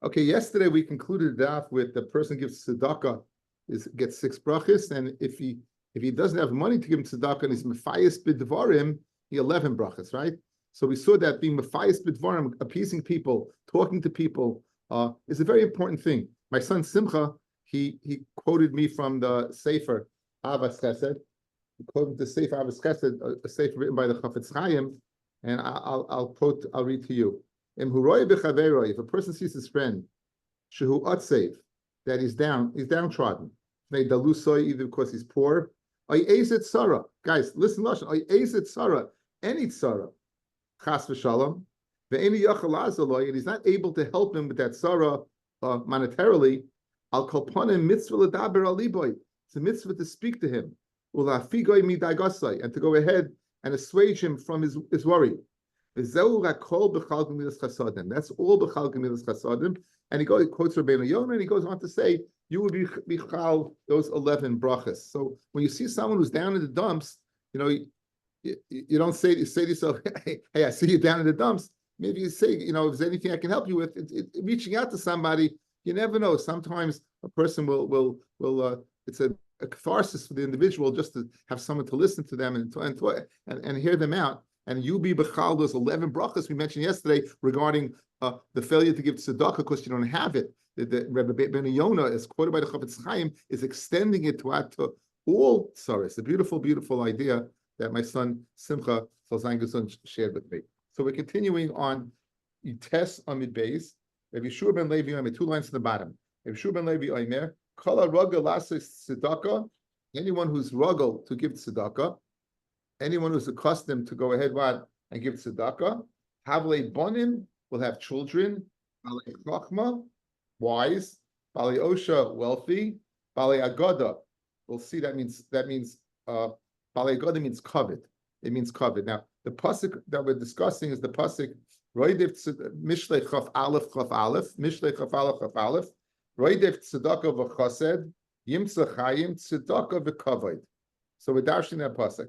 Okay, yesterday we concluded that with the person gives tzedakah gets 6 brachas, and if he doesn't have money to give him tzedakah and he's mefayis b'dvarim, he 11 brachas, right? So we saw that being mefayis b'dvarim, appeasing people, talking to people, is a very important thing. My son Simcha, he quoted me from the Sefer Avas Chesed. He quoted the Sefer Avas Chesed, a Sefer written by the Chafetz Chaim, and I'll read to you. If a person sees his friend, shehu atsev, that he's downtrodden, either because he's poor, guys, listen, any tzara, chas v'shalom, and he's not able to help him with that tzara monetarily, al kolponim mitzvah l'daber al liboy. It's a mitzvah to speak to him, and to go ahead and assuage him from his worry. That's all b'chal gemilas chasadim. And he quotes Rabbi Yonah, and he goes on to say, you will be b'chal those 11 brachas. So when you see someone who's down in the dumps, you don't say to yourself, hey, I see you down in the dumps. Maybe you say, if there's anything I can help you with, reaching out to somebody, you never know. Sometimes a person will it's a catharsis for the individual just to have someone to listen to them and hear them out. And you be b'chal those 11 brachas we mentioned yesterday regarding the failure to give tzedakah because you don't have it. The Rabbi Ben Yonah, as quoted by the Chafetz Chaim, is extending it to all tzaros. A beautiful, beautiful idea that my son Simcha Salzanguson shared with me. So we're continuing on Yites Amid Beis. Rabbi Shua ben Levi Omer, 2 lines to the bottom. Rabbi Shua ben Levi Omer, Kala Ragel Lasis Tzedakah. Anyone who's ragel to give tzedakah, anyone who's accustomed to go ahead and give tzedakah, Havle Bonim will have children, Bale Chachma, wise, Bale Osha, wealthy, Bale Agoda. We'll see that means Bale Agoda means covet. It means covet. Now the pasuk that we're discussing is the pasuk Roidev Mishlei Chaf Aleph Mishlei Chaf Aleph Roidev Tzedakah v'Chased Yimtza Chayim Tzedakah v'Kavod. So we're dashing that pasuk.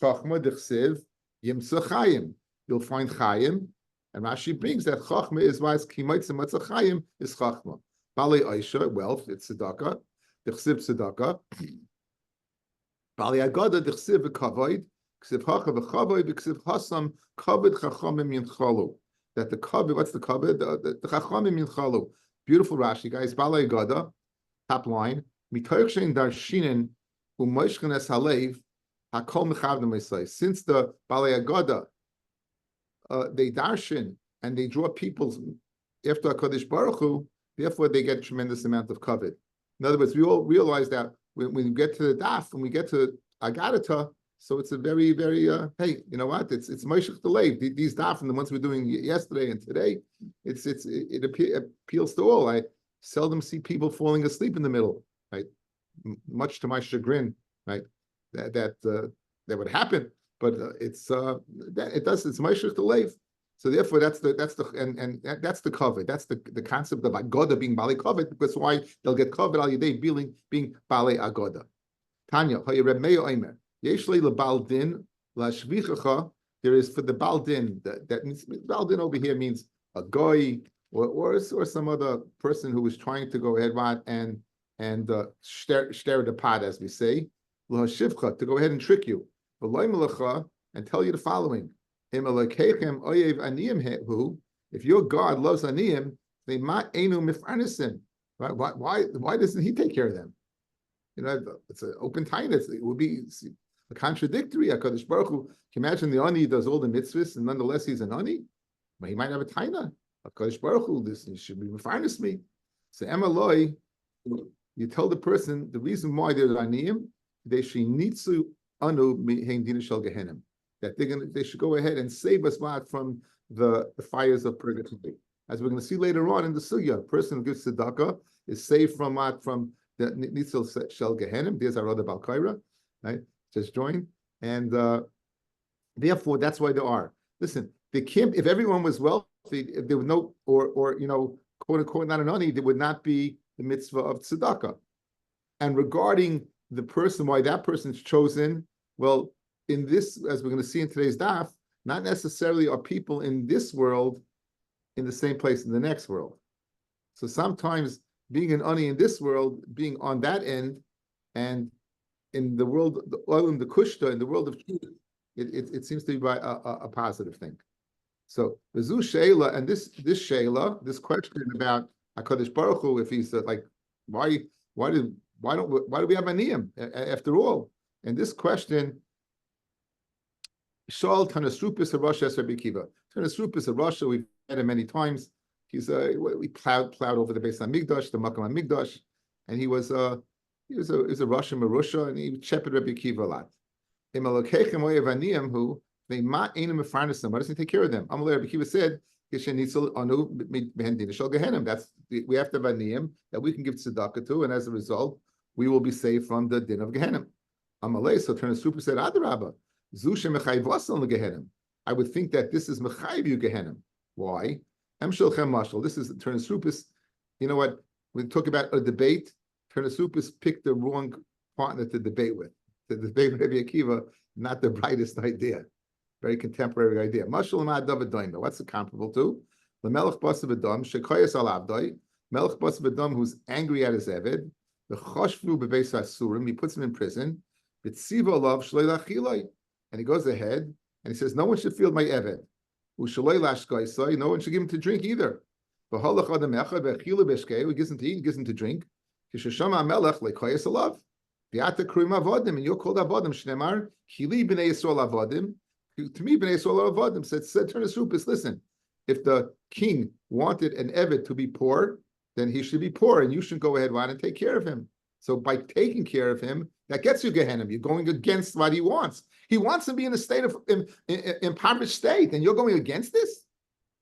Chachma d'chsev Yimtza Chayim. You'll find Chayim, and Rashi brings that Chachma is wise. Kimaitz Matzah Chayim is Chachma. Bali Aisha, wealth, it's tzedakah. D'chsev tzedakah. Bali Agada d'chsev v'Kavod. Ksiv hacha v'chavod v'ksiv hasam kavod chachamim yinchalu. That the kavod, what's the kavod? The chachamim yinchalu. Beautiful Rashi, guys. Balei Gada, top line. Mitoich shein darshinin u'moishchen es halev hakol mechavdim esay. Since the Balei Gada, they darshin and they draw people's after HaKadosh Baruch Hu, therefore they get a tremendous amount of kavod. In other words, we all realize that when we get to the daf, when we get to Agadata, so it's a very, very, hey, you know what? It's Moshech Delayv. These dafim, the ones we're doing yesterday and today, it appeals to all. I seldom see people falling asleep in the middle, right? Much to my chagrin, right? That would happen, but it's Moshech Delayv. So therefore, that's the cover. That's the concept of Agoda being Bali covered, because why they'll get covered al Yidei being Bali Agoda. Tanya, Reb Meir Omer. There is for the Baldin, that means Baldin over here means a goy or some other person who is trying to go ahead and stare the pot, as we say, to go ahead and trick you, and tell you the following: if your God loves aniyim, they might enu mifarnisim. Right? Why doesn't He take care of them? It's an open tinus. It would be a contradictory. HaKadosh Baruch Hu, can you imagine the ani does all the mitzvahs and nonetheless he's an ani? But he might have a taina. HaKadosh Baruch Hu, this should be refined me. So Emaloi, you tell the person the reason why they're aniyim, they shinitzu anu hein dina shel gehenim, that they should go ahead and save us from the fires of purgatory. As we're going to see later on in the sugya, a person who gives tzedakah is saved from the Nitzel Shel Gehenim. There's our other Balkaira, right? Just joined. And therefore, that's why there are. Listen, they can't, if everyone was wealthy, if there was no, or quote unquote, not an ani, there would not be the mitzvah of tzedakah. And regarding the person, why that person's chosen, well, in this, as we're going to see in today's daf, not necessarily are people in this world in the same place in the next world. So sometimes being an ani in this world, being on that end, and in the world, the oil and the kushta, in the world of truth, it seems to be a positive thing. So the zu sheila, and this sheila, this question about Hakadosh Baruch Hu, if he's like, why do we have aniyim after all? And this question, Shaul Tanasrupis of Russia, Rabbi Kiva. Tanasrupis of Russia, we've met him many times. He's we plowed over the Beis Hamikdash, the Makam Hamikdash, and he was a Russian Marusha, and he shepherded Rabbi Kiva a lot. Who they ma ain't farness them. Why doesn't he take care of them? Rabbi Kiva said, that's we have to have aniyim that we can give tzedakah to, and as a result, we will be saved from the din of Gehenim. Amalei, so Tanasrupis said, Adarabba. I would think that this is Mechayiv you Gehenim. Why? This is Turnasrupis. You know what? We talk about a debate. Turnasrupis picked the wrong partner to debate with. To debate with Rabbi Akiva, not the brightest idea. Very contemporary idea. Mashal ma David Daima. What's it comparable to? The Melech Basra B'Dam Shekoyas Al Avdai. Melech Basra B'Dam, who's angry at his Eved. The Choshvu B'Beis Asurim. He puts him in prison. B'Tziva Alav Shlei Lachilai. And he goes ahead and he says, no one should feel my Eved. No one should give him to drink either. He gives him to eat, he gives him to drink. And you're called Avodim, Shnemar, Kili b'nei Yisrael Avodim. To me, b'nei Yisrael Avodim said Turnasrupis, listen, if the king wanted an Eved to be poor, then he should be poor, and you should go ahead and take care of him. So by taking care of him, that gets you Gehenim. You're going against what he wants. He wants to be in a state of impoverished state, and you're going against this.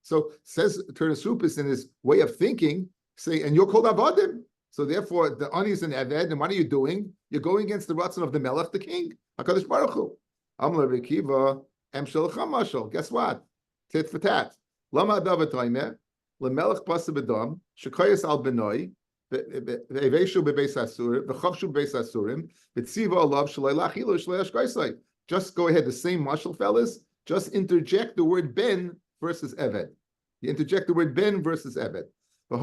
So says Turnasrupis in his way of thinking, say, and you're called Avodim. So therefore, the ani is an Eved, and what are you doing? You're going against the Ratzon of the Melech, the king, Hakadosh Baruch Hu. Amar Rekiva, Emshelacham Mashal. Guess what? Tit for tat. Lama Adavat Taimeh, LeMelech Basra B'Dam, Shekoyas Al Benoi. Just go ahead, the same marshal fellas, just interject the word ben versus eved. You interject the word ben versus eved. When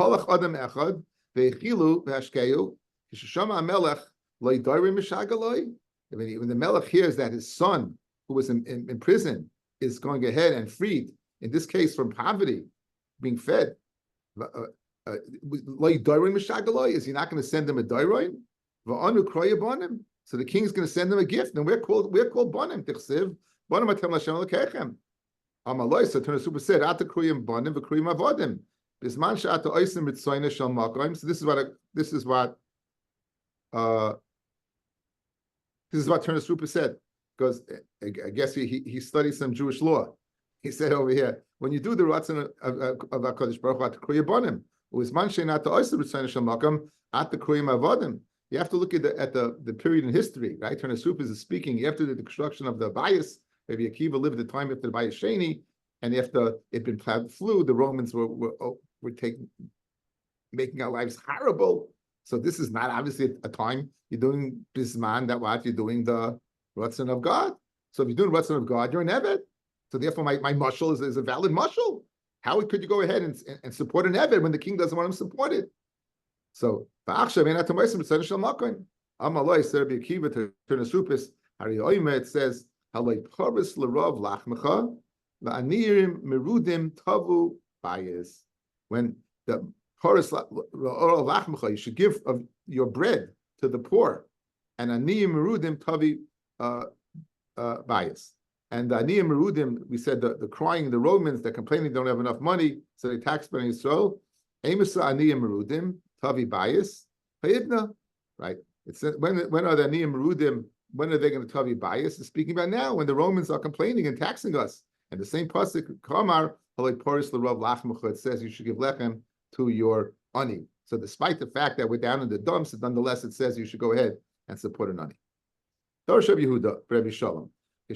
the melech hears that his son, who was in prison, is going ahead and freed, in this case from poverty, being fed, is he not going to send them a dairoin? So the king's going to send them a gift, and we're called banim. Tichsiv banim atem l'Hashem Elokechem. Amaloi, so Turnasrupis said, "Ata kruyim banim v'kruyim avodim." Bisman she'ata oisim mitzoyne shel makom. So this is what Turnasrupis said, because I guess he studied some Jewish law. He said over here, when you do the ratzon of HaKadosh Baruch Hu, ata kruyim banim. You have to look at the period in history, right? Turnasrupis is speaking after the destruction of the bias. Maybe Akiva lived the time after the bias Sheni, and after it been plowed flu, the Romans were making our lives horrible. So this is not obviously a time you're doing bisman that what you're doing the ratzon of God. So if you're doing ratzon of God, you're an eved. So therefore, my mashal is a valid mashal. How could you go ahead and support an Eved when the king doesn't want him supported? So, it says, when the Horace lachmecha, you should give of your bread to the poor, and aniyim merudim tavi bias. And the aniyim merudim, we said the crying, the Romans, they're complaining they don't have enough money, so they tax Bnei Yisrael. Emesa aniyim merudim tavi bias hayidna, right? It's when are the aniyim merudim? When are they going to tavi bias? It's speaking about now when the Romans are complaining and taxing us. And the same pasuk Kamar halei poris l'rav lachmecha, it says you should give lechem to your ani. So despite the fact that we're down in the dumps, nonetheless it says you should go ahead and support an ani. Darash Rabbi Yehuda, Rabbi Shalom. The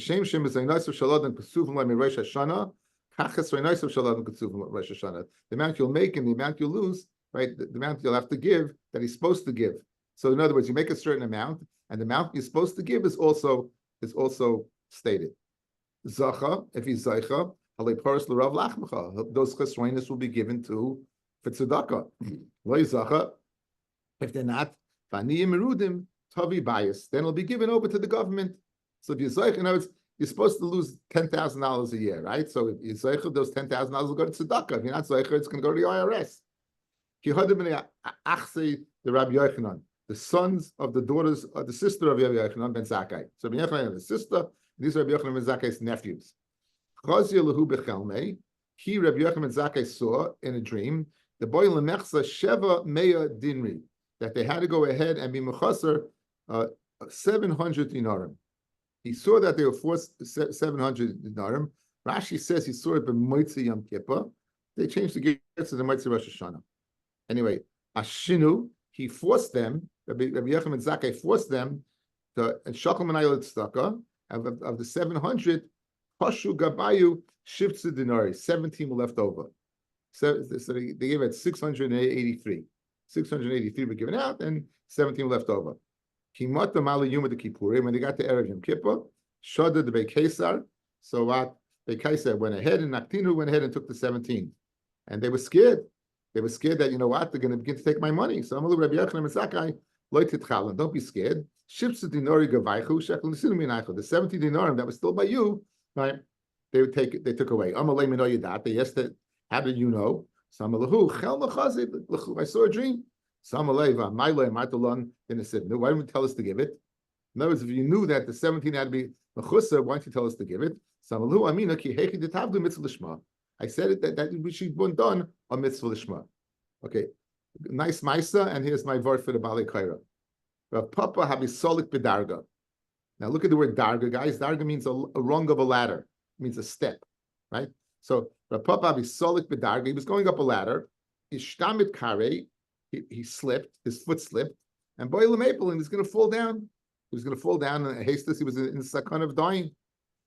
amount you'll make and the amount you'll lose, right? The amount you'll have to give that he's supposed to give. So in other words, you make a certain amount, and the amount you're supposed to give is also stated. Zacha, if he's zaycha, those chesroinus will be given to for tzedakah. Lo yizacha. If they're not, vaniyim merudim tavi bias, then it'll be given over to the government. So if you're zoich, in other words, you're supposed to lose $10,000 a year, right? So if you're zoich, those $10,000 will go to tzedakah. If you're not zoich, it's going to go to the IRS. The Rabbi Yochanan, the sons of the daughters of the sister of Rabbi Yochanan ben Zakkai. So Rabbi Yochanan has a sister. These are Rabbi Yochanan ben Zakkai's nephews. He, Rabbi Yochanan ben Zakkai, saw in a dream the boy lemechsa sheva meya dinri, that they had to go ahead and be mechaser 700 dinarim. He saw that they were forced 700 dinarim. Rashi says he saw it by Moitzi Yom Kippur. They changed the gates to the Moitzi Rosh Hashanah. Anyway, Ashinu, he forced them, Rabbi Yochanan ben Zakkai forced them to Shakel Manayel Tzedakah of the 700, Pashu Gabayu Shivtzu Dinari, 17 were left over. So they gave it 683. 683 were given out, and 17 were left over. Kimata Mali Yuma de Kippurim, when they got to Erev Yom Kippur, Shada the Beikaisar, so what? Beikaisar went ahead, and Naktinu went ahead and took the 17. And they were scared. They were scared that, you know what, they're going to begin to take my money. So Amalu Rabbi Yochanan ben Zakkai, Lo titchalan, don't be scared. Shipsu dinori gavaychu shekel nisinu minaychu. The 70 dinarim that was still by you, right? They took away. Amalei mino yadat. They asked that, how did you know? Samalahu chel machazit. I saw a dream. Samalei v'amaylei martulon. Then they said, no, why didn't you tell us to give it? In other words, if you knew that the 17 had to be mechusa, why didn't you tell us to give it? Samalu amina ki hechi detavdu mitzvah lishma. I said it that we should be done on mitzvah lishma. Okay, nice maisa, and here's my word for the Balei Kaira. Rav Papa habisolik bedarga. Now look at the word darga, guys. Darga means a rung of a ladder. It means a step, right? So Rav Papa habisolik bedarga. He was going up a ladder. Ishtamit kare. He slipped. His foot slipped, and boy maple, and he's going to fall down. He was going to fall down, and hasteless. He was in the sakon of dying,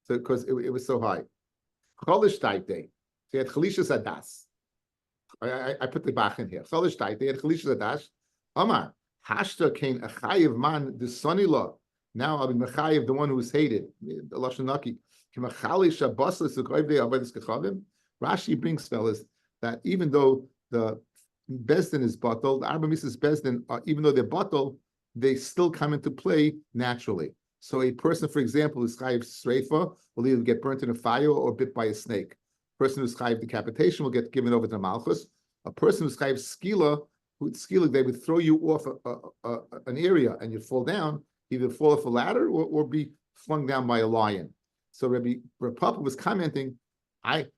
so because it was so high. Cholish day. So he had chalishas adas. I put the bach in here. Cholish day. They had chalishas adas. Amar hashta kain achayev man the sonila. Now I'll be mechayev, the one who was hated. The lashon naki. Rashi brings, fellas, that even though the Bezdin is bottled, the Arba Mises Bezdin, even though they're bottled, they still come into play naturally. So a person, for example, who's chayiv sreifa will either get burnt in a fire or bit by a snake. A person who's chayiv decapitation will get given over to Malchus. A person who's chayiv skila, they would throw you off an area and you'd fall down, either fall off a ladder or be flung down by a lion. So Rabbi Papa was commenting, the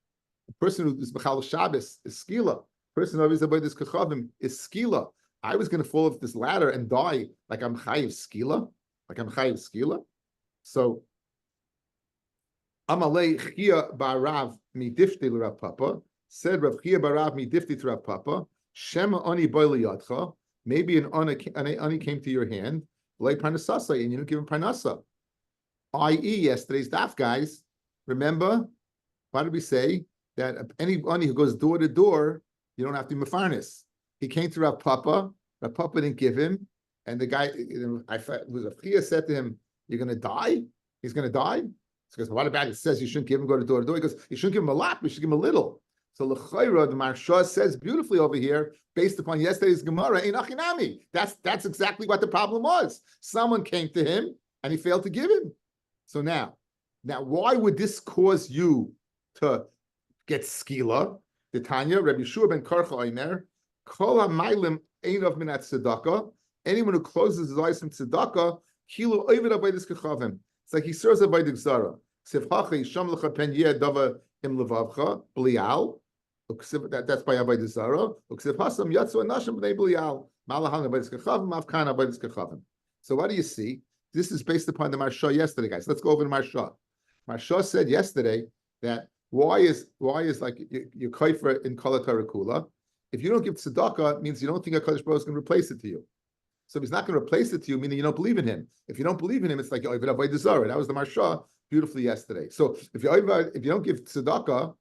person who is Bechal Shabbos is skila. Person who is about this kachavim is skila. I was going to fall off this ladder and die like I'm chayiv skila. So Amalei Chia Barav Midifti Rav Papa said Rav Chia Barav Midifti to Rav Papa Shema Ani Boiliyatcha. Maybe an ani came to your hand, like Parnasasa, and you didn't give him Parnasa. I.e., yesterday's daf, guys. Remember, what did we say? That any ani who goes door to door, you don't have to be mefarnis. He came to Rav Papa. Rav Papa didn't give him, and the guy, Rav Chia said to him, "You're going to die. He's going to die." He goes, "What about it? It says you shouldn't give him go to door to door." He goes, "You shouldn't give him a lot. We should give him a little." So l'chayra, the Marsha says beautifully over here, based upon yesterday's Gemara, in Achinami. That's exactly what the problem was. Someone came to him and he failed to give him. So now, why would this cause you to get skila? The Tanya, Rabbi Yeshua ben Karcha Omer, Kol hamaylim einov minat tzedakah. Anyone who closes his eyes from tzedakah, kilu oived avodas kachavim. It's like he serves avodah zara. Ksiv hacha yisham lecha pen yeh dava im levavcha blial. That's by avodah zara. Ksiv hasam yatzu anashim bnei blial. Malahan avodas kachavim, avkan avodas kachavim. So what do you see? This is based upon the Marsha yesterday, guys. Let's go over the Marsha. Marsha said yesterday that why is like your kaifer in Kala Torah Kula? If you don't give tzedakah, it means you don't think HaKadosh Baruch Hu is going to replace it to you. So if he's not going to replace it to you, meaning you don't believe in him. If you don't believe in him, it's like you're avodah zara. That was the Marsha beautifully yesterday. So if you don't give tzedakah,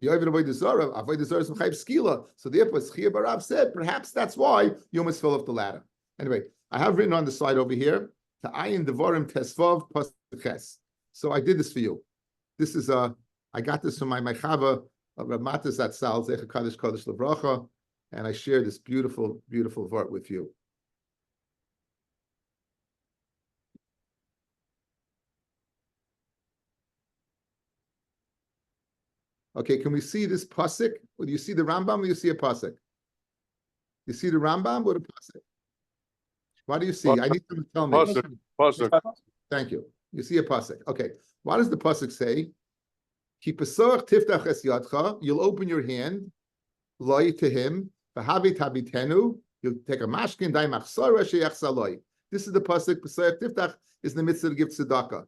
you're avodah zara. Avodah zara is mechayiv skila. So therefore, Chia Barav said perhaps that's why you must fill up the ladder. Anyway, I have written on the side over here. Ta'ayin devarim tesvav pasches. So I did this for you. This is I got this from my chava Rav Matas Atzal Zecher Kadosh Kodesh Levracha. and I share this beautiful, beautiful vart with you. Okay, can we see this pasuk? Do you see the Rambam or do you see a pasuk? You see the Rambam or the pasuk? What do you see? I need you to tell me. Pasuk. Thank you. You see a pasuk. Okay. What does the pasuk say? Ki pesach tiftach es yadcha. You'll open your hand, loy to him. V'havi tabitenu. You'll take a mashkin dai machsara sheyachsaloi. This is the pasuk. Pesach tiftach is in the mitzvah to give tzedakah.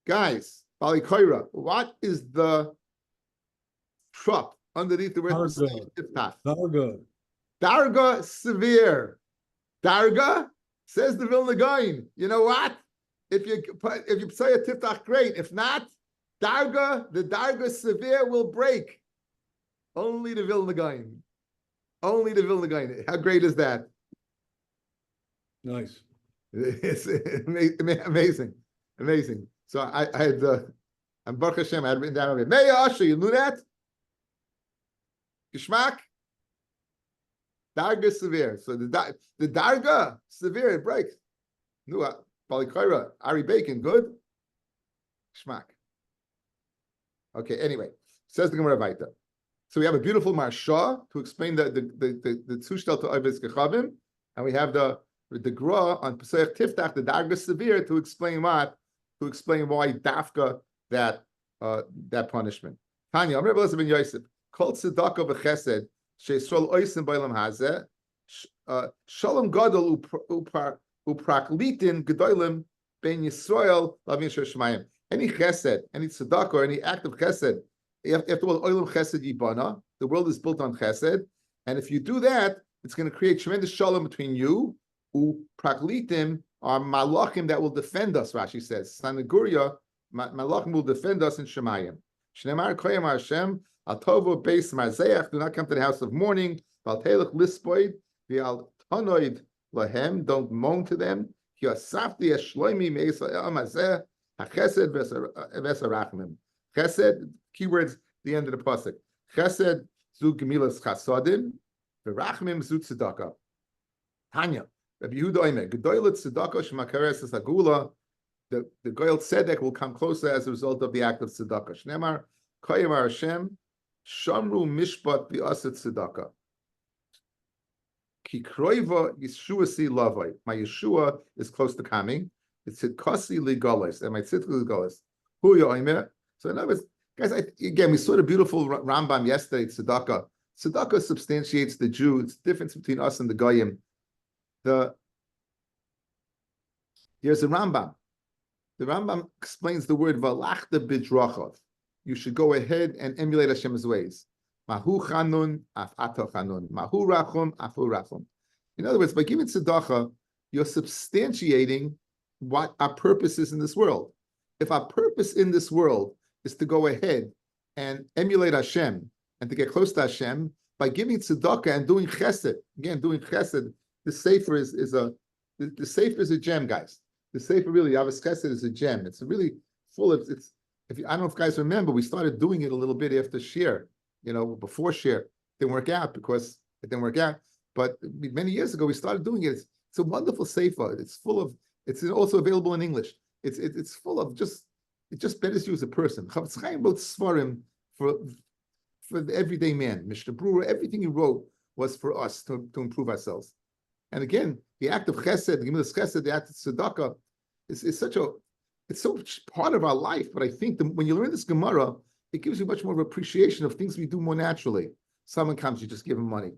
Guys, bali koira. What is the trup underneath the word pesach tiftach? Darga. Darga severe. Darga says the Vilna Gaon. You know what? If you say a tiftach, great. If not, Darga, the Darga severe will break. Only the Vilna Gaon. Only the Vilna Gaon. How great is that? Nice. It's amazing, amazing. So I had and Baruch Hashem, I had written down over here. Meya Asher, you knew that? Geschmack. Darga severe. So the Darga severe, it breaks. No, Balikaira, Ari Bacon, good. Schmack. Okay, anyway, says the Gemara Vaita. So we have a beautiful Marsha to explain the Zushtel to Oivez Kechavim, and we have the Gra on Pesach Tiftach, the Darga severe, to explain what? To explain why Dafka that punishment. Tanya, Amr Belazar ben Yosef, Kol Tzedakah v'Chesed, Sheisrael Oisim B'Olam Hazeh, Shalom Gadol Upraklitin Gedolim Ben Yisrael Lavin Shemayim. Any chesed, any tzedakah, or any act of chesed, after all, Olam Chesed Yibana, the world is built on chesed, and if you do that, it's going to create tremendous shalom between you, Upraklitim, are malachim that will defend us. Rashi says, Sanaguria, malachim will defend us in Shemayim. Shneimar Koyam Hashem. Al tovo beis marzeach, do not come to the house of mourning. Val telech lispoid, v'al tanoid lahem, don't moan to them. Ki asafti eshloimi meisa el mazeh, hachesed v'esarachmim. Chesed, keywords, the end of the pasuk. Chesed zu gemilas chasodim, v'rachmim zu tzedakah. Tanya, Rabbi Yehuda Omer, gedoylet tzedakah shmakares es agula, the goyel tzedek will come closer as a result of the act of tzedakah. Shneimar Koyam Hashem, Shamru mishpat v'aset tzedakah. Ki kroiva Yeshua si lavai. My Yeshua is close to coming. It's tzidkasi ligalos, and my tzidkasi ligalos. Hu yoimer. So in other words, guys, again, we saw the beautiful Rambam yesterday. Tzedakah. Tzedakah substantiates the Jew. It's the difference between us and the Goyim. Here's the Rambam. The Rambam explains the word valachta b'drachav. You should go ahead and emulate Hashem's ways. Mahu chanun, af ato chanun. Mahu rachum, afu rachum. In other words, by giving tzedakah, you're substantiating what our purpose is in this world. If our purpose in this world is to go ahead and emulate Hashem and to get close to Hashem, by giving tzedakah and doing chesed, again, doing chesed, the sefer is a gem, guys. The sefer really, Avos Chesed is a gem. It's really full of, I don't know if guys remember, we started doing it a little bit after Shir, before Shir. It didn't work out because it didn't work out. But many years ago, we started doing it. It's a wonderful sefer. It's full of, it's also available in English. It's full of it just betters you as a person. Chafetz Chaim wrote Svarim for the everyday man. Mishnah Brura, everything he wrote was for us to improve ourselves. And again, the act of chesed, the gemilas chesed, the act of tzedakah, is such a, it's so much part of our life. But I think when you learn this Gemara, it gives you much more of appreciation of things we do more naturally. Someone comes, you just give them money,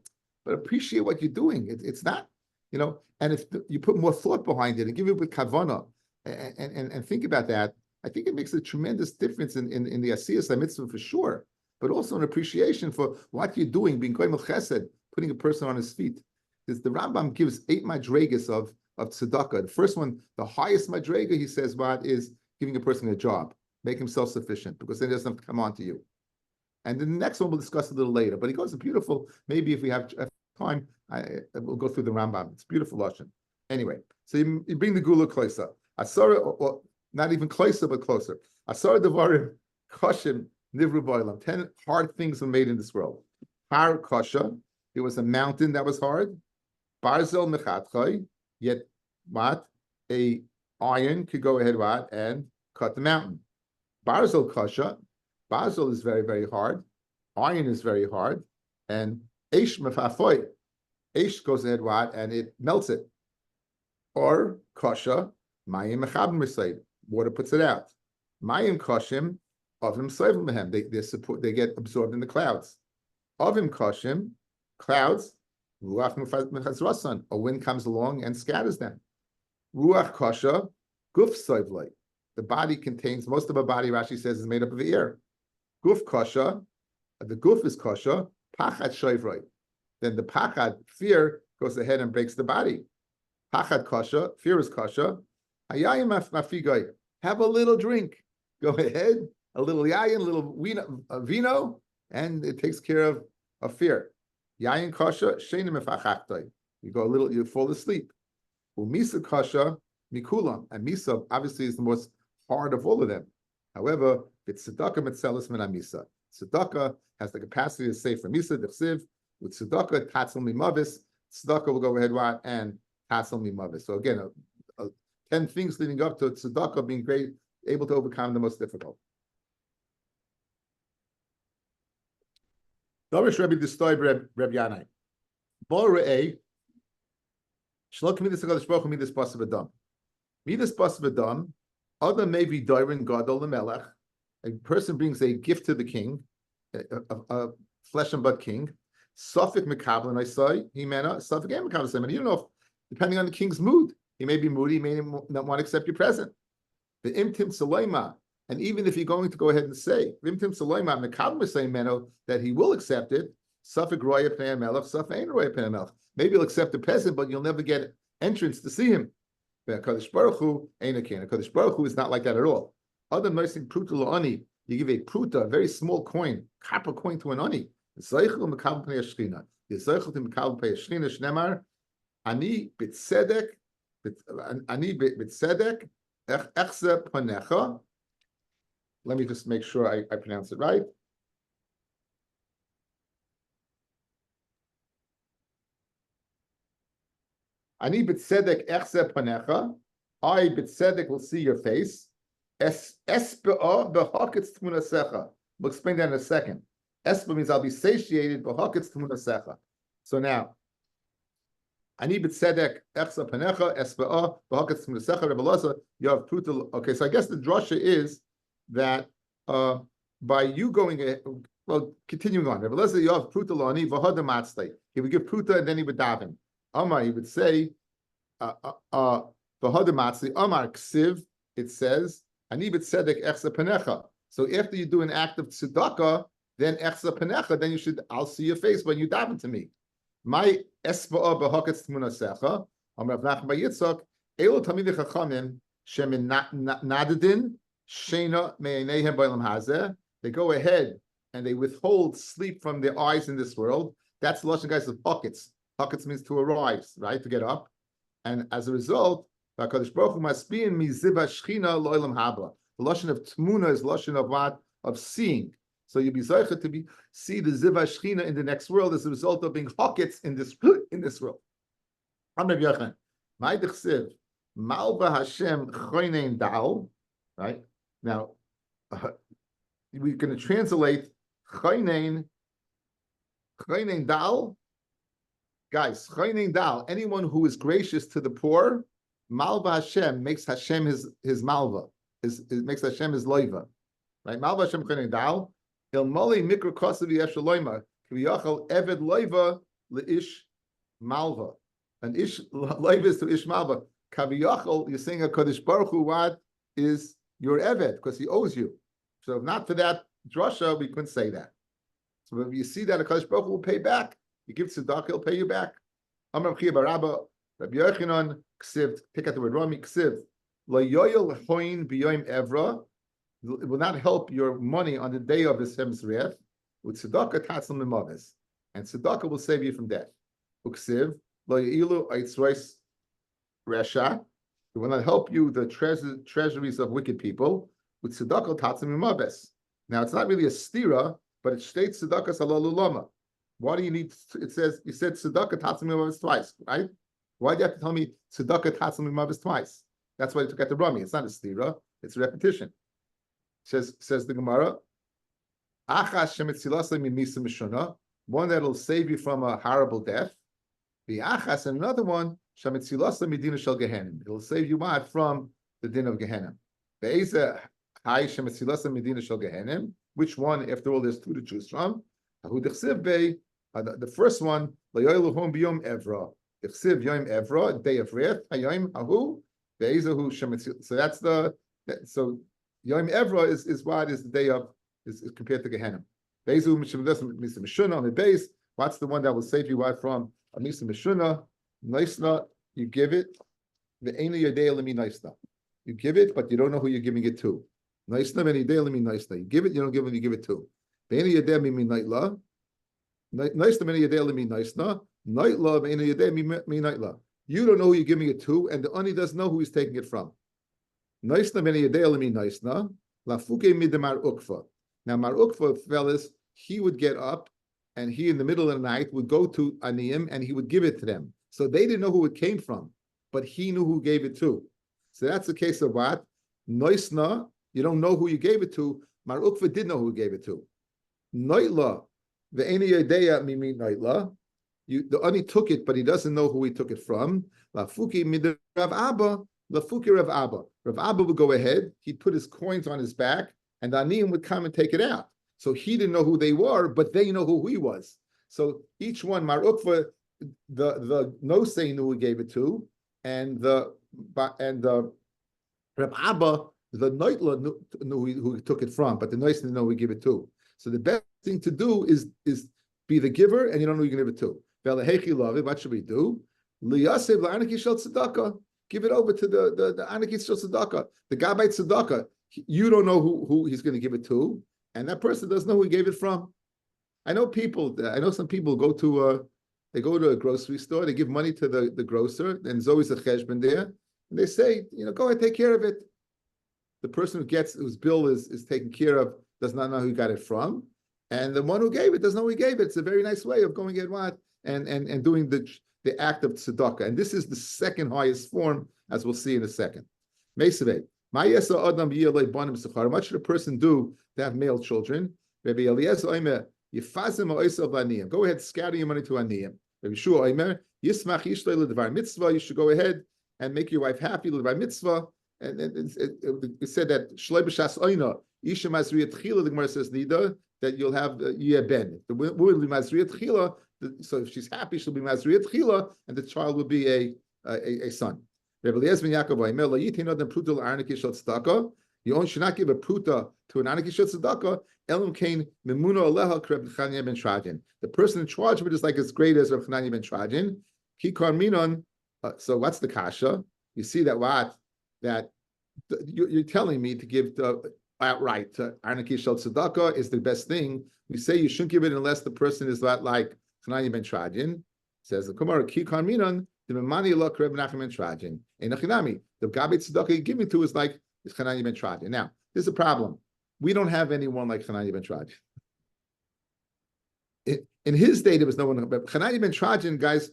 but appreciate what you're doing. It's not, and if you put more thought behind it and give it with kavana and think about that, I think it makes a tremendous difference in the asiyas mitzvah for sure, but also an appreciation for what you're doing, being koimel chesed, putting a person on his feet. The Rambam gives 8 madregas of tzedakah. The first one, the highest madrega, he says, what is giving a person a job, make him self-sufficient, because then he doesn't have to come on to you. And then the next one we'll discuss a little later. But he goes beautiful. Maybe if we have time, we'll go through the Rambam. It's beautiful lashon. Anyway, so you bring the gula closer. Asara, or not even closer, but closer. Asara devarim kashim nivru ba'olam. 10 hard things were made in this world. Har kasha. It was a mountain that was hard. Barzel mechatchai, yet what? A iron could go ahead what and cut the mountain. Barzel kasha, Barzel is very, very hard. Iron is very hard. And Eish mefafoy, Eish goes ahead what and it melts it. Or kasha, mayim mechabim resaid, water puts it out. Mayim kashim, avim seivim mehem, they get absorbed in the clouds. Avim kashim, clouds, ruach mechazrasan, a wind comes along and scatters them. Ruach kasha, guf seivlei. The body contains, most of a body, Rashi says, is made up of the air. Guf kasha, the guf is kasha, pachad shoivroi. Then the pachad, fear, goes ahead and breaks the body. Pachad kasha, fear is kasha. Hayayim mafigai, have a little drink. Go ahead, a little yayin, a little vino, and it takes care of fear. Yayin kasha, shenim mefachachtai. You go a little, you fall asleep. Umisa kasha, mikulam. And misa, obviously, is the most hard of all of them. However, it's tzedakah mitzelis min amisa. Tzedakah has the capacity to say from misa d'chsiv. With tzedakah tatzal mimavis, tzedakah will go ahead and tatzal mimavis. So again, 10 things leading up to tzedakah being great, able to overcome the most difficult. Darish Rabbi Distoy Reb Yanai. Bol re'eh shlok midas hakadosh baruch hu midas basar v'dam. Midas basar v'dam. Adam may be doirin gadol lemelech. A person brings a gift to the king, a flesh and blood king. Suffolk mekabel, and I say, himena, Suffolk and mekabel. And you don't know, if, depending on the king's mood, he may be moody, he may not want to accept your present. The imtim saloima, and even if you're going to go ahead and say, imtim saloima, mekabel meno, that he will accept it, Suffolk roya pnei melech, Suffolk ain't roya pnei melech. Maybe you'll accept the present, but you'll never get entrance to see him. HaKadosh Baruch Hu ain't a king. HaKadosh Baruch Hu is not like that at all. Other nursing pruta la'ani, you give a pruta, a very small coin, copper coin to an ani. Zeichel mekabel pnei hashchina. Zeichel to mekabel pnei hashchina shnemar. Ani b'tzedek, echse panecha. Let me just make sure I pronounce it right. Ani b'tzedek echse panecha. I b'tzedek will see your face. Espe'ah b'haketz tmunasecha. We'll explain that in a second. Espe'ah means I'll be satiated b'haketz tmunasecha. So now, ani b'tzedek echse panecha. Espe'ah b'haketz tmunasecha. Rebbe Elazar, you have pruta. Okay, so I guess the drasha is that by you going, well, continuing on. Rebbe Elazar, you have pruta la'ani v'hada matzlei. He would give pruta and then he would daven. Amar, he would say, v'hada matzlei. Amar ksiv. It says, ani b'tzedek echse panecha. So after you do an act of tzedakah, then echse panecha, then you should, I'll see your face when you daven to me. My espa'ah b'haketz tmunasecha. Amar Rav Nachman bar Yitzchak, elo talmidei chachamim shemin nadadin sheina me'eineihem b'olam hazeh. They go ahead and they withhold sleep from their eyes in this world. That's the lashon guys of haketz. Haketz means to arise, right, to get up. And as a result, HaKadosh Baruch Hu must be in miziva shchina lo'olam haba. The lashon of tmuna is lashon of what? Of seeing. So you'll be zeicha to see the ziva shchina in the next world as a result of being haketz in this world. Amar Yochanan, my dechsiv malva Hashem choynein dal. Right now, we're going to translate choynein dal. Guys, choynein dal. Anyone who is gracious to the poor. Malva Hashem makes Hashem his malva. It makes Hashem his loiva. Right? Malva Hashem choynein dal. Ilmoli mikra kosav yeshaloima k'viyachal eved loiva leish malva. An ish loiva is to ish malva. K'viyachal, you're saying HaKadosh Baruch Hu what is your eved because he owes you. So if not for that drasha, we couldn't say that. So if you see that HaKadosh Baruch Hu will pay back, you give tzedakah, he'll pay you back. Amar Chia Barabba, Rabbi Yochanan, ksiv, take out the word Rami, ksiv, lo yoyel hoin b'yoyim evra. It will not help your money on the day of the seventh rev. With tzedakah tatzal mimavis, and tzedakah will save you from death. Uksiv lo yilu aitzrois resha. It will not help you the treasuries of wicked people. With tzedakah tatzal mimavis. Now it's not really a stira, but it states tzedakah salalulama. Why do you need? It says you said tzedakah tatzim mimavis twice, right? Why do you have to tell me tzedakah tatzim mimavis twice? That's why they took out the Rami. It's not a stira; it's a repetition. Says the Gemara, achas shemetzilasei mimisa mishana, one that'll save you from a horrible death. The achas, and another one shemetzilasei midina shel gehenim. It'll save you what from the din of Gehenna. Be'eza hay shemetzilasei midina shel gehenim. Which one? After all, there's two to choose from. The first one, layoiluhom biyom evra. Dichsiv yom evra, day of wrath. Hayom ahu be'ezahu shemetzilasei. So that's so. Yom Evra is what is the day of is compared to Gehenna. Bezu Misa Mishuna on the base. What's the one that will save you right from a Misa Mishuna? Naisna, you give it. The Aina Yadei Lemi Naisna. You give it, but you don't know who you're giving it to. Naisna Meni Yadei Lemi Naisna. You give it, you don't give it, you give it to. The Aina Yadei Mimi Naitla. Naisna Meni Yadei Lemi Naisna. Naitla Aina Yadei Mimi Naitla. You don't know who you're giving it to, and the Ani doesn't know who he's taking it from. Naisna meni yadeilimi naisna lafuke midamar ukfa. Now Mar Ukfa, fellas, he would get up, and he in the middle of the night would go to Aniyim and he would give it to them. So they didn't know who it came from, but he knew who gave it to. So that's the case of what Naisna. You don't know who you gave it to. Mar Ukfa did know who gave it to. Naitla ve'eni yadeya mimi naitla. The Ani took it, but he doesn't know who he took it from. Lafuki midrav Abba. Lafuki Rav Abba. Rav Abba would go ahead, he'd put his coins on his back, and the Aniyim would come and take it out. So he didn't know who they were, but they know who he was. So each one, Mar Ukva, the Nosei knew who he gave it to, and the Rav Abba, the Noitla knew who he took it from, but the Nosei didn't know who he gave it to. So the best thing to do is be the giver, and you don't know who you give it to. What should we do? Liyasev la'anaki shel tzedakah. Give it over to the Anaki Shel Tzedakah, the Gabbai Tzedakah. You don't know who he's going to give it to, and that person doesn't know who he gave it from. I know some people go to a grocery store, they give money to the grocer, and there's always a cheshbon there, and they say, go ahead, take care of it. The person whose bill is taken care of does not know who he got it from, and the one who gave it doesn't know who he gave it. It's a very nice way of going at what and doing the act of tzedakah, and this is the second highest form, as we'll see in a second. Meisaveh, what should a person do to have male children? Rabbi Eliezer Omer, go ahead, scatter your money to Aniyim. Rabbi Shua Omer, Yismach Ishtay l'dvar mitzvah, you should go ahead and make your wife happy l'dvar mitzvah. And it said that Shloi b'shas Oina, Isha Mazriyat Chila, the Gemara says, Nida, that you'll have Yeh Ben. The woman will be Mazriyat Chila. So if she's happy, she'll be Mazriyat Chila, and the child will be a son. You should not give a pruta to an Anaki Shel Tzedakah. Elam Kain Memuna Aleha Reb Chananya ben Trajin. The person in charge of it is like as great as Reb Chananya ben Trajin. Kikar Minon. So what's the kasha? You see that you're telling me to give outright to Anaki Shel Tzedakah is the best thing. We say you shouldn't give it unless the person is not like Chananya ben Trajin. Says the Kumar Kikar Minon. The Memani Allah Reb Nachman ben Trajin. The Gabbai Tzedakah you give me to is like Chananya ben Trajin. Now, there's a problem. We don't have anyone like Chananya ben Trajin. In his day, there was no one. But Chananya ben Trajin, guys,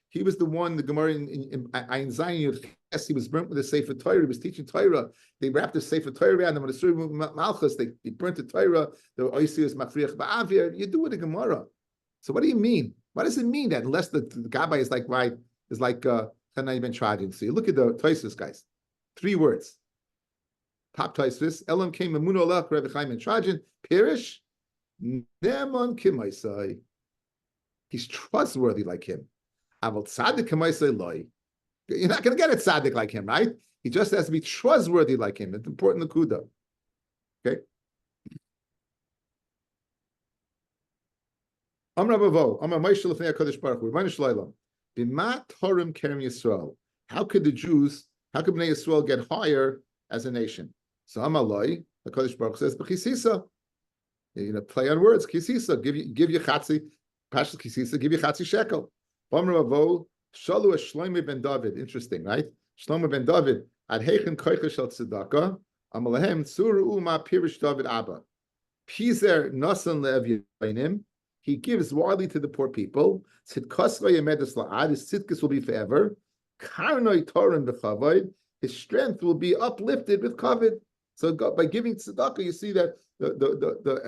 he was the one, the Gemara in Ayin Zayin, he was burnt with the Sefer Torah. He was teaching Torah. They wrapped the Sefer Torah around him on the Surah Malchus. They burnt the Torah. The Oisius Mafriach Ba'avir. You do it in Gemara. So what do you mean? What does it mean that unless the Gabbai is like Chananya ben Trajin? So you look at the Tosfos, guys. 3 words. Top Tosfos. Elam came Emuno Lech Rebbe Chaim ben Trajin. Pirish Neman Kimaisai. He's trustworthy like him. Aval Tzaddik Kimaisai Loi. You're not going to get a tzaddik like him, right? He just has to be trustworthy like him. It's important nakuda. Okay. Amar Bavo. Amar Moshe Lefnei HaKadosh Baruch Hu. Rebbeinu Shloilo. B'ma Torim Kerem Yisrael. How could Bnei Yisrael get higher as a nation? So Amaloi, the Kodesh Baruch says, "B'chisisa." Play on words. Kisisa, give you chatzi. Pashas kisisa, give you chatzi shekel. Amar Bavo. Shalu Shlomo ben David. Interesting, right? Shlomo ben David. Ad heichen koicha shel tzedakah. Amalahem tzuru uma pirish David Abba. Pizer nasan le'ev yainim. he gives widely to the poor people. His tzidkus will be forever. His strength will be uplifted with kavod. So by giving tzedakah, you see that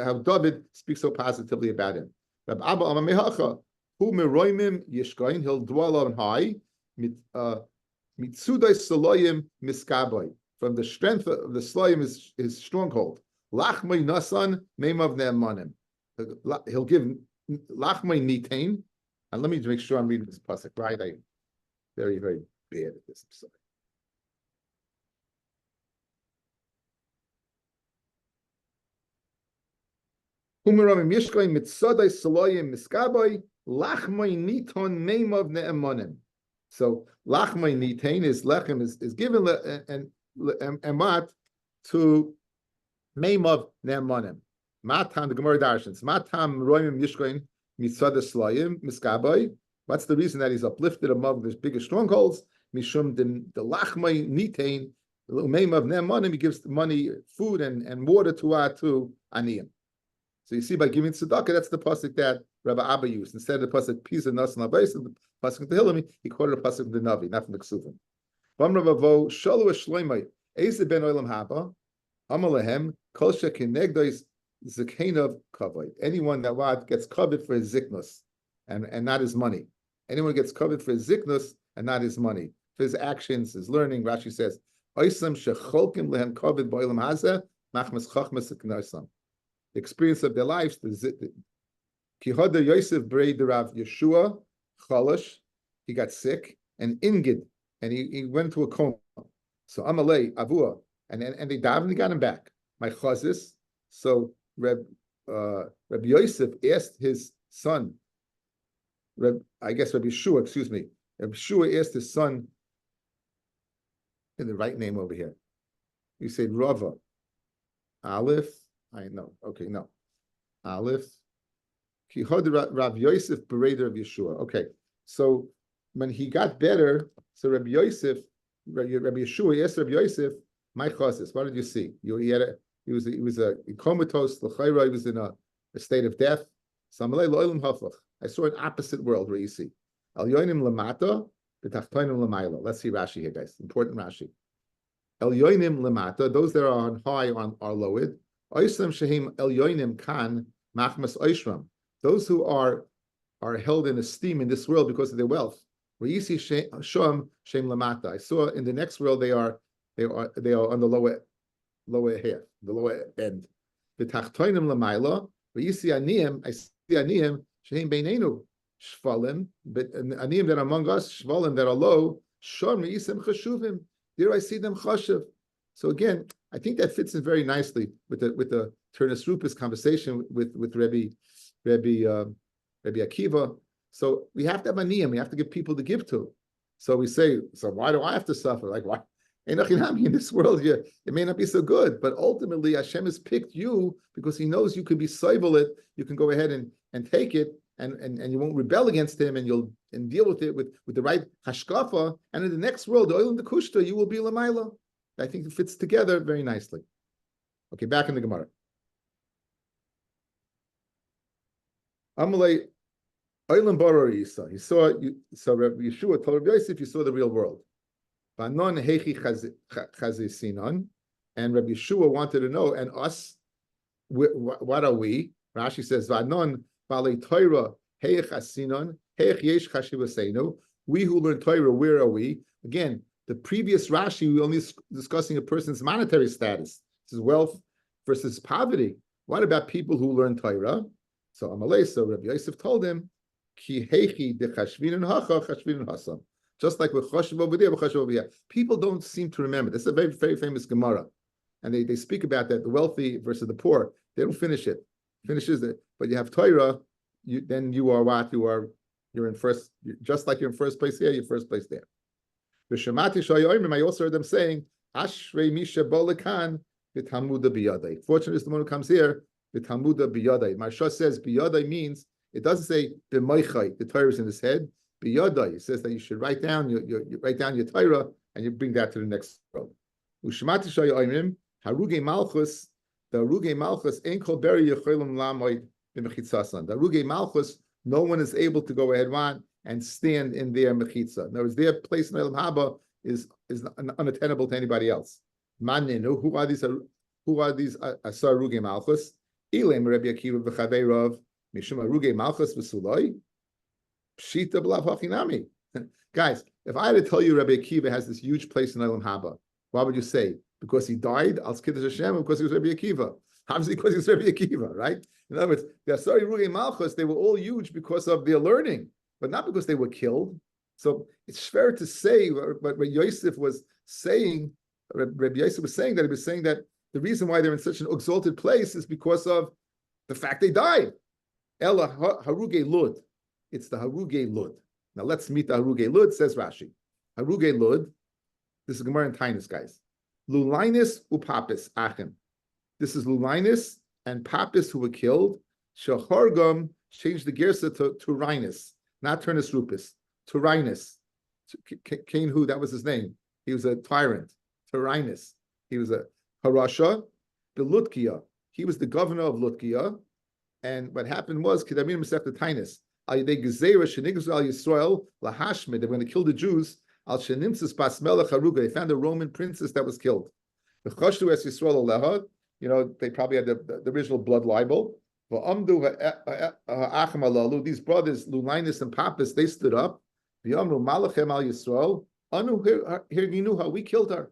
how David speaks so positively about him. Rabbi Abba Amamehacha, who meroimim yishkain, he'll dwell on high. Mitsudai Saloyim Miskaboy. From the strength of the Saloyim is his stronghold. Lachmai Nasan Meimav Ne'emanim. He'll give Lachmai Nitain. And let me make sure I'm reading this pasuk right. I'm very, very bad at this. I'm sorry. Humeramim Yishkoin Mitzadai Saloyim Miskaboy. Lachmai Niton Meimav Ne'emanim. So lachmai nitain is lechem is given and emat to meimav ne'emanim. Matam the Gemara darshans. Matam roimim yishkoin mitzad eslayim miskaboy. What's the reason that he's uplifted above his biggest strongholds? Mishum the lachmai nitain meimav ne'emanim. He gives money, food, and water to aniyim. So you see, by giving tzedakah, that's the pasuk that Rabbi Abba used. Instead of the pasuk Pisa Nas Nabais, the pasuk Tehillim, he quoted a pasuk from the Navi, not from the Ksuvim. Bam Ravavo Shalu Shloimei Eze Ben Olam Haba Amalehem Kol Shekinegdois Zekainov Kavod. Anyone that gets covered for his ziknus and not his money. Anyone gets covered for his ziknus and not his money, for his actions, his learning. Rashi says, Oisam Shecholkim Lehem Kavod Boilam Hazeh Machmas Chachmas Eknosam. The experience of their lives. Kihoda Yosef Brei the Rav Yeshua Chalash, he got sick, and Ingid, and he went into a coma. So Amalei Avua, and they died and they got him back. My chazis. So Rabbi Yosef asked his son, Rabbi Yeshua, excuse me. Rabbi Yeshua asked his son, in the right name over here. You say Rava, Aleph. I know. Okay, no. Aleph. Kihod Rav Yosef Bereder of Yeshua. Okay, so when he got better, so Rabbi Yeshua asked Rabbi Yosef, "My chasis, what did you see? He was a comatose. L'chayra, he was in a state of death. Samalei lo'elim haflach. I saw an opposite world where you see al yoinim lamata, b'tachtoinim lamayla. Let's see Rashi here, guys. Important Rashi. El yoinim lamata, those that are on high are lowered. Oislam shehim el yoinim kan machmas oishram. Those who are held in esteem in this world because of their wealth. Reisi shom shem lamata. I saw in the next world they are on the lower half, the lower end. The tachtoinim lamayla. Reisi aniyim. I see aniyim shehim beinenu shvalim. But aniyim that are among us shvalim that are low. Shom reisim chashuvim. There I see them chashuv. So again, I think that fits in very nicely with the Turnus Rupus conversation with Rabbi Akiva. So we have to have aniyim. We have to give people to give to. So we say, so why do I have to suffer? Like why? In this world, it may not be so good, but ultimately Hashem has picked you because He knows you can be soivel it. You can go ahead and take it, and you won't rebel against Him, and you'll deal with it with the right hashkafa. And in the next world, the oil and the kushta, you will be lamaila. I think it fits together very nicely. Okay, back in the Gemara. Amalei Oilam Barar Yisa. He saw Rabbi Yeshua told Rabbi Yosef, you saw the real world. Banon Hechi Chazisinon, and Rabbi Yeshua wanted to know, and us, what are we? Rashi says, Vanon Balei Torah Heich Asinon Heich Yesh Chashivaseinu. We who learn Torah, where are we? Again, the previous Rashi, we were only discussing a person's monetary status. This is wealth versus poverty. What about people who learn Torah? So Amalei, so Rabbi Yosef told him, Ki heichi de chashvinin hacha chashvinin hasam. Just like with chashav over there, chashav over here. People don't seem to remember. This is a very, very famous Gemara. And they speak about that, the wealthy versus the poor. They don't finish it. Finishes it. But you have Torah, then you are what? You're in first, just like you're in first place here, you're first place there. The Shemati Shayoimim, I also heard them saying, Ashrei Misha Bolakan, the Talmuda Biyadai. Fortunate is the one who comes here, the Talmuda Biyadai. Marsha says Biyadai means, it doesn't say B'moichai, the Torah is in his head. Biyadai, it says that you should write down you write down your Torah and you bring that to the next world. Ushmati Shayoimim, Haruge Malchus, the Haruge Malchus, Ein Kol Beri Yecholim Lamoid b'mechitzasan. The Haruge Malchus, no one is able to go ahead and stand in their mechitza. In other words, their place in Elam Haba is unattainable to anybody else. Maninu, who are these Asar Haruge Malchus? Ilem Rabbi Akiva v'chaveirav mishum Haruge Malchus v'suloi pshita b'lav hachinami. Guys, if I had to tell you Rabbi Akiva has this huge place in Elam Haba, what would you say? Because he died, Al Kiddush Hashem, because he was Rabbi Akiva. Obviously, because he was Rabbi Akiva, right? In other words, the Asar Haruge Malchus, they were all huge because of their learning, but not because they were killed. So it's fair to say, but Rabbi Yosef was saying, Rabbi Yosef was saying that the reason why they're in such an exalted place is because of the fact they died. Ela Haruge Lud. It's the Haruge Lud. Now let's meet the Haruge Lud, says Rashi. Haruge Lud, this is Gemara and Tainus, guys. Lulinus upapis achim. This is Lulinus and Papis who were killed. Shahorgam changed the Gersa to Turinus, not Turnus Rupus. Turinus. Cain who, that was his name. He was a tyrant. Turinus. He was a Harasha. The Lutkia. He was the governor of Lutkia. And what happened was, Kedamin Masechta Tainus. They're going to kill the Jews. Al Shenimsis Bas Melech Haruga. They found a Roman princess that was killed. You know, they probably had the original blood libel. These brothers, Lulinus and Papis, they stood up. We killed her.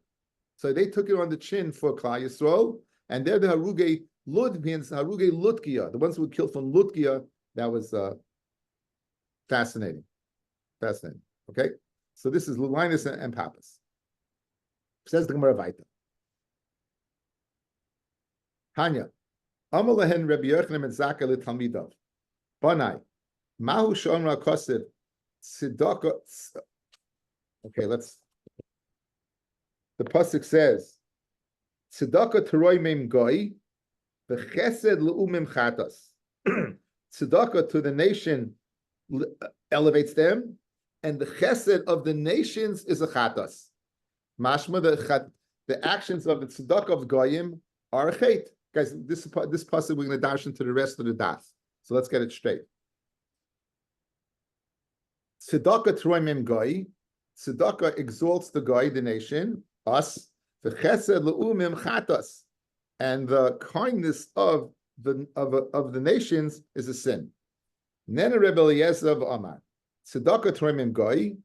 So they took it on the chin for Klal Yisrael, and they're the Haruge Lud, means Haruge Lutkia, the ones who were killed from Lutkia. That was fascinating. Fascinating. Okay? So this is Lulinus and Papis. Says the Gemara Vaita. Tanya, Amalahen Rabbi Yochanan and Zaka l'Talmidav. Banai, Mahu Shomra Kosev, Tzedaka. Okay, the pasuk says, Tzedaka Teroi Mem Goy, v'Chesed Le'umim Chatas. Tzedaka to the nation elevates them, and the Chesed of the nations is a Chatas. Mashma, the actions of the Tzedaka of Goyim are a Chet. Guys, this pasuk we're going to dash into the rest of the daf. So let's get it straight. Tzedakah troimim goy. Tzedakah exalts the goy, the nation, us. The chesed leumim chatas, and the kindness of the nations is a sin. Nena Rebbe Eliezer of Amar. Tzedakah troimim goy.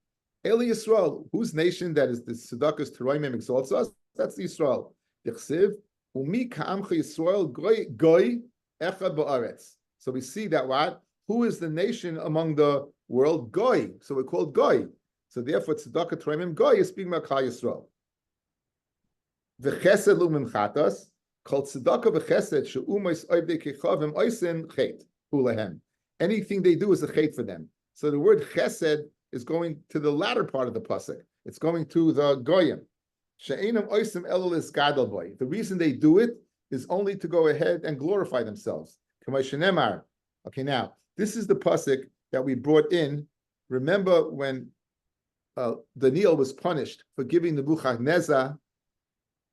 Eli Yisrael, whose nation that is the tzedakah's troimim exalts us? That's the Yisrael. Dichsiv. Umi ka'amcha Yisrael goy echad ba'aretz. So we see that what? Who is the nation among the world? Goy. So we're called goy. So therefore, tzedakah troimim goy is speaking about Klal Yisrael. V'chesed lumim chatas called tzedakah v'chesed she'umayis oivdei kechavim oisin chet ulahem. Anything they do is a chet for them. So the word chesed is going to the latter part of the pasuk. It's going to the goyim. The reason they do it is only to go ahead and glorify themselves. Okay, now this is the pasuk that we brought in. Remember when Daniel was punished for giving Nebuchadnezzar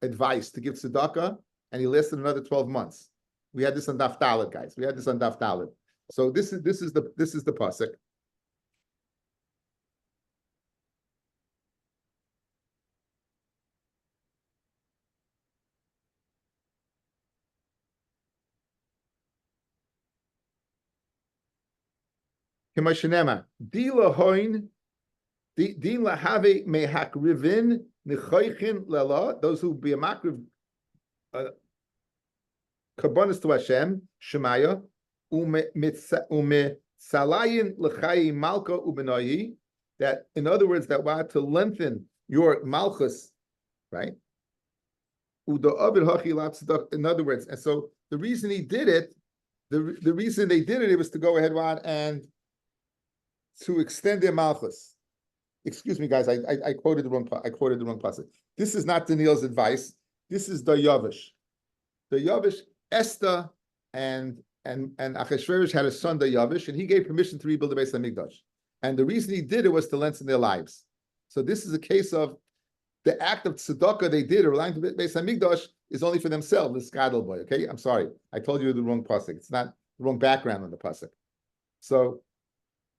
advice to give tzedakah, and he lasted another 12 months. We had this on Daf Dalet, guys. We had this on Daf Dalet. So this is the pasuk. Those who be a makriv karbonis to Hashem, Shemaya, salayin l'chayi malka ubenayi. That, in other words, that what to lengthen your malchus, right? In other words, and so the reason he did it, the reason they did it was to go ahead and to extend their malchus. Excuse me, guys. I quoted the wrong passage. This is not Daniel's advice. This is the Yavish. The Yavish, Esther and Achashverosh had a son, the Yavish, and he gave permission to rebuild the Beis Hamikdash. And the reason he did it was to lengthen their lives. So this is a case of the act of tzedakah they did, or relying to Beis Hamikdash, is only for themselves. The skadol boy. Okay, I'm sorry. I told you the wrong pasuk. It's not wrong background on the pasuk. So,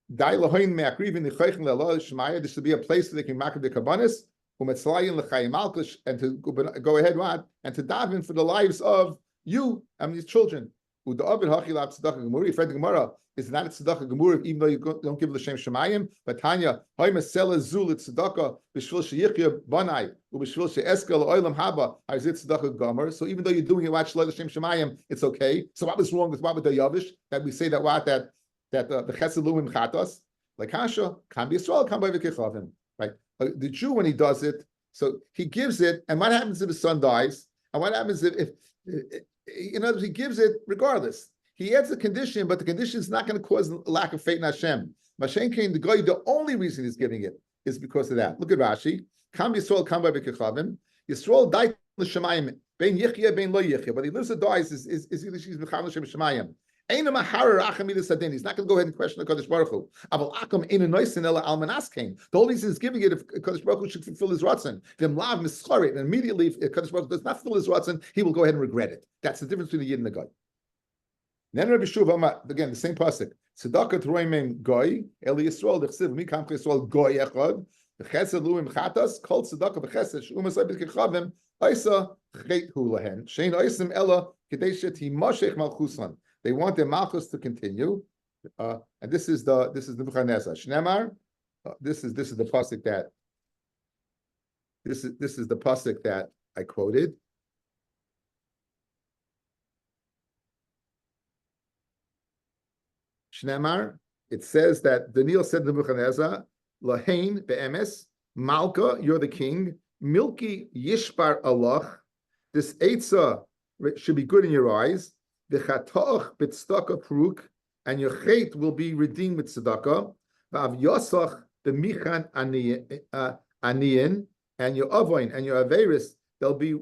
this should be a place where they can make the kabbanis, and to go ahead and to daven for the lives of you and these children. Is not a tzedakah gemura, even though you don't give l'shem shemayim. But Tanya, hoymesela zulit tzedakah b'shvil sheyichya banai u'b'shvil she'eskel oilam haba hazit tzedakah gomer. So even though you're doing it watch l'shem shemayim, it's okay. So what was wrong with what with the yavish that we say that the chesed lumim chatos like Hasha can be Yisrael can by v'kechavim, right? The Jew when he does it, so he gives it, and what happens if his son dies? And what happens if in other words, he gives it regardless. He adds a condition, but the condition is not going to cause lack of faith in Hashem. Mashen came the guy. The only reason he's giving it is because of that. Look at Rashi. Kam Yisrael kam by v'kechavim. Yisrael died l'shemayim bein yichya bein lo yichya, but he lives or dies is either she's mechal l'shem shemayim. He's not going to go ahead and question the Kadosh Baruch Hu. The whole reason he's giving it if Kadosh Baruch Hu should fulfill his ratzon. And immediately, if Kadosh Baruch Hu does not fulfill his ratzon, he will go ahead and regret it. That's the difference between the Yid and the Goy. Then Rabbi Shuv, again, the same pasuk. Tzedakah t'roimim Goy, Eli Yisrael, d'chsiv, mi kam Yisrael Goy echad, v'chesed luim chatas, kol tzedakah v'chesed, she'umas b'kechavim, oisa chet hu lahen, shein oisim ella, kedei she'timashech malchusan. They want their malchus to continue, and this is the Nebuchadnezzar. Shnemar, this is the pasuk that this is the pasuk that I quoted. Shnemar, it says that Daniel said to Nebuchadnezzar, Lahain be'emes, Malka, you're the king. Milki yishbar Allah, this eitzah should be good in your eyes. The chatoch b'tzedakah pruk, and your chait will be redeemed with tzedakah. V'av yosach b'michan aniyin, and your avoin and your averis, they'll be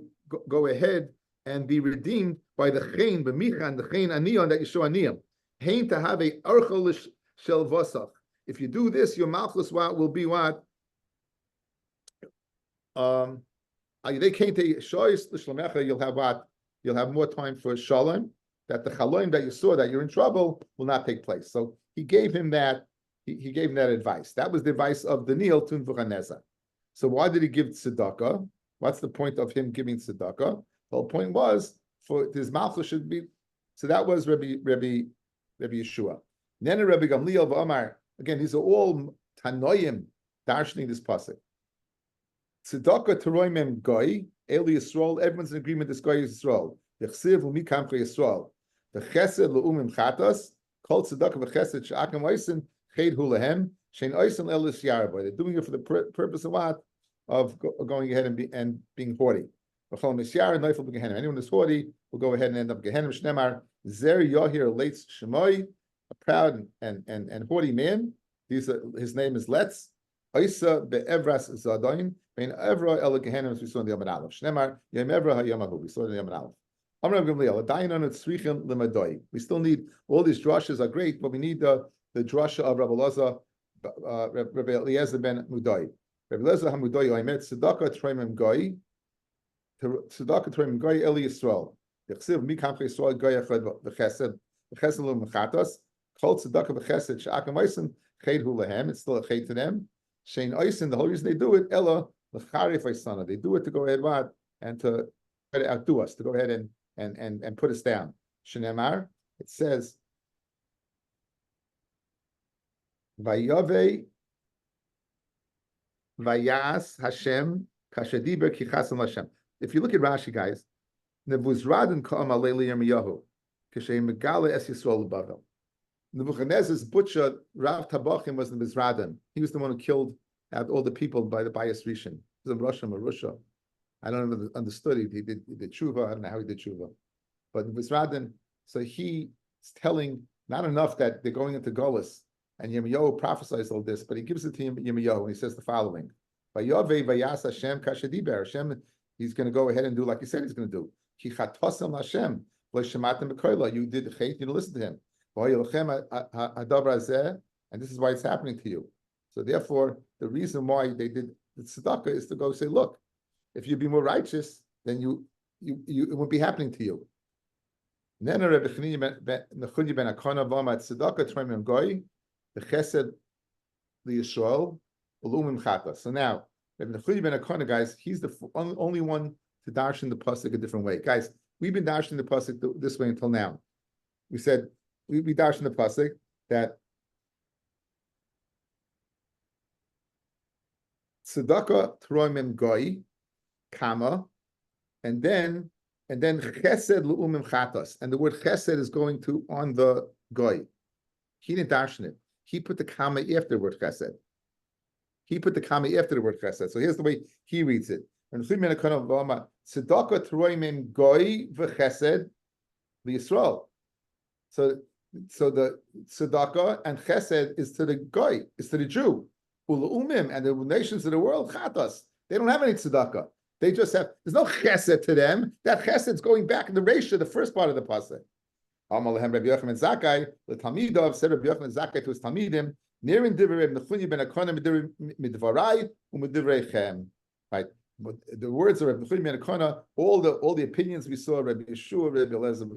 go ahead and be redeemed by the chen b'michan, the chen aniyon that you show aniyim. Hein to have a archel shel vosach. If you do this, your malchus will be what? They can't take shoyis l'shlomecha. You'll have what? You'll have more time for shalom. That the chaloim that you saw that you're in trouble will not take place. So he gave him that. He gave him that advice. That was the advice of Daniel to Nebuchadnezzar. So why did he give tzedakah? What's the point of him giving tzedakah? The whole point was for his malchus should be. So that was Rabbi Yeshua. Then Rabbi Gamliel v'Amar. Again, these are all tanoim darshaning this pasuk. Tzedakah teroimim goy Eli Yisrael. Everyone's in agreement. This guy is Yisrael. Yechsiv umi kamcha Yisrael. The chesed leumim chatas, kol tzedakah v'chesed she'akam oisin ched hu lehem shein oisin elis yarboy. They're doing it for the purpose of what? Of going ahead and being haughty. V'chol misyar neifel b'gehenim. Anyone who's haughty will go ahead and end up gehenim. Shnemar zer yohir leitz shemoy, a proud and haughty man. His name is Letz. Oisa be'evras zadoin bein evra el gehenim, as we saw in the Yom Aleph. Shnemar yom evra hayamahu. We saw in the Yom Aleph. We still need all these drashas are great, but we need the drasha of Rabbi Eliezer ben Mudai. Rabbi Eliezer Hamudai Oimet Tzedakah Treimim Goy Eli Yisrael. Yechsiv Mikam Yisrael Goy Echad v'Chesed Lo Mechatas Kol Tzedakah v'Chesed She'akam Oisin Ched Hu Lehem. It's still a ched to them. Shein Oisin. The whole reason they do it Ella L'Charif Oisana. They do it to go ahead and to try to outdo us, to go ahead and put us down. Shnemar, it says, Vayave Vayas Hashem Kashadiber Kichasim Hashem. If you look at Rashi, guys, Nebuzradan Ka'am Aleli Yirmiyahu Kashem Megala Es Yisrael Bavel. Nebuchadnezzar's butcher Rav Tabachim was Nebuzradan. He was the one who killed out all the people by the Bayis Rishon. He was a Russia. I don't know if understood it. He did tshuva. I don't know how he did tshuva. But Visradan, so he's telling not enough that they're going into Golis, and Yirmiyahu prophesies all this, but he gives it to Yirmiyahu, and he says the following: Vayave vayas Hashem kashadiber. Hashem, he's going to go ahead and do like he said he's going to do. Ki chatosam Hashem v'shematem b'koila. You did the chait, you didn't listen to him. And this is why it's happening to you. So therefore, the reason why they did the tzedakah is to go say, look, if you be more righteous, then it won't be happening to you. then Rabbi Chanina ben Akana v'amad tzedakah troimim goy the chesed liyisrael ulumim chata. So now Rabbi Chanina ben Akana, guys, he's the only one to darshan the pasuk a different way. Guys, we've been darshan the pasuk this way until now. We said we darshan the pasuk that tzedakah troimim goy kama, and then chesed lu'umim chatas, and the word chesed is going to on the goy. He didn't darshan it. He put the comma after the word chesed. So here's the way he reads it. Tzedakah troimim goy v'chesed v'Yisrael. So the tzedakah and chesed is to the goy, is to the Jew. Ulu'umim and the nations of the world chatas. They don't have any tzedakah. They just have, there's no chesed to them. That chesed's going back in the ratio, the first part of the pasuk. Amalehem Rabbi Yochanan Zakkai, the Talmidav said Rabbi Yochanan Zakkai to his Talmidim, Nirin divrei Nechuni ben Akana midvarai umidivreichem. Right. But the words of Rabbi Nechuni ben Akana, all the opinions we saw, Rabbi Yeshua, Rabbi Elazar,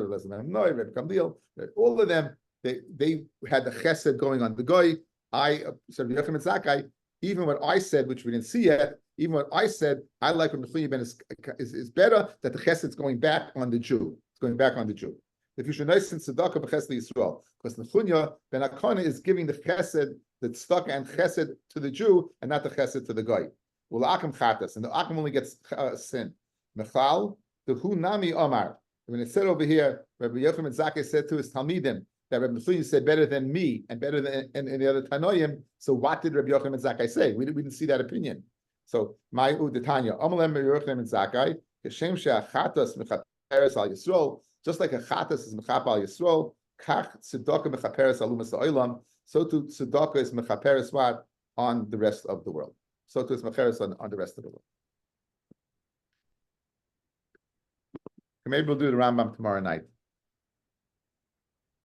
Rabbi Gamliel, all of them, they had the chesed going on. The guy, I said Rabbi Yochanan Zakkai, even what I said, which we didn't see yet, even what I said, I like Rabbi Nechuni ben is better that the chesed's going back on the Jew. It's going back on the Jew. If you should know since tzedakah b'chesed Yisrael, because Nechunya ben Akana is giving the chesed, the tzedakah and chesed to the Jew, and not the chesed to the guy. Well, akim chatas, and the akim only gets sin. Mechal the hu nami omar. When it said over here, Rabbi Yochanan Zakkai said to his talmidim that Rabbi Nechunya said better than me and better than the other tanoim. So what did Rabbi Yochanan Zakkai say? We didn't see that opinion. So my udetanya amalem Rabbi Yochanan Zakkai keshem she'achatas mechaperes al Yisrael. Just like a chatas is mechap al Yisrael, kach tzedakah mechaperes alumas ha'olam, so too tzedakah is mechaperes what on the rest of the world. So too is mechaperes on the rest of the world. Maybe we'll do the Rambam tomorrow night.